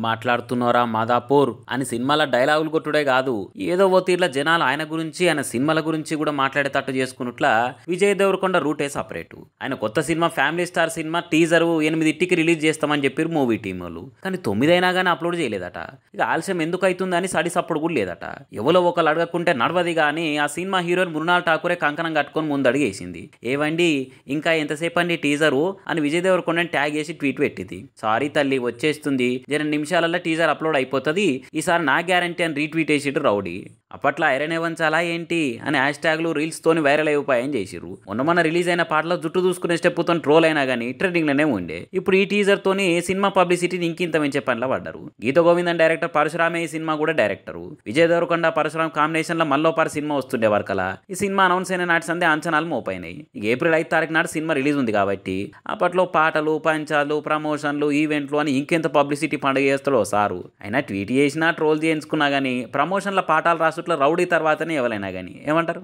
మాట్లాడుతున్నారా మాదాపూర్ అని సినిమాల డైలాగులు కొట్టుడే కాదు, ఏదో ఓ తీర్ల జనాలు ఆయన గురించి ఆయన సినిమాల గురించి కూడా మాట్లాడేటట్టు చేసుకున్నట్లా విజయ్ దేవరకొండ రూటే సపరేటు. ఆయన కొత్త cinema Family Star cinema teaser 8కి రిలీజ్ చేస్తామని చెప్పారు మూవీ టీం వాళ్ళు. కానీ 9 అయినా కానీ అప్లోడ్ చేయలేదట. ఇక ఆలస్యం ఎందుకు అవుతుందని సడి సప్పుడు కూడా లేదట. ఎవరో ఒకళ్ళు అడగకుంటే నడవది కానీ ఆ సినిమా హీరోయిన్ మృణాల్ ఠాకూరే కంకణం కట్టుకొని ముందు అడిగేసింది. ఏవండి ఇంకా ఎంతసేపు అండి టీజరు అని విజయ్ దేవరకొండని ట్యాగ్ చేసి ట్వీట్ పెట్టింది. సారీ తల్లి వచ్చేస్తుంది, 2 నిమిషాలలో టీజర్ అప్లోడ్ అయిపోతుంది, ఈసారి నా గ్యారంటీ అని రీట్వీట్ చేసిడు రౌడీ. అప్పట్లో ఐరన్ వంచాలా ఏంటి అని హ్యాష్ ట్యాగ్లు రీల్స్ తోని వైరల్ అయిపోయాయని చేసిర్రు. మొన్న రిలీజ్ అయిన పాటలో జుట్టు చూసుకునే స్టెప్ తో ట్రోల్ అయినా కానీ ట్రెండింగ్ లోనే ఉండే. ఇప్పుడు ఈ టీజర్ తోని సినిమా పబ్లిసిటీని ఇంకింత పెంచే పనిలో పడ్డారు. గీత గోవిందన్ డైరెక్టర్ పరశురామే ఈ సినిమా కూడా డైరెక్టరు. విజయ్ దేవరకొండ పరశురామ్ కాంబినేషన్ లో మల్లోపార్ సినిమా వస్తుండే వరకలా ఈ సినిమా అనౌన్స్ అయిన నాటి సందే అంచనాలు మోపైనాయి. ఇక ఏప్రిల్ 5 తారీఖు నాడు సినిమా రిలీజ్ ఉంది కాబట్టి అప్పట్లో పాటలు పంచాలు ప్రమోషన్లు ఈవెంట్లు అని ఇంకెంత పబ్లిసిటీ పండుగ చేస్తాడో సారు. అయినా ట్వీట్ చేసినా ట్రోల్ చేయించుకున్నా కానీ ప్రమోషన్ల పాఠాలు రాసుట్ల రౌడీ తర్వాతనే ఎవరైనా కానీ ఏమంటారు.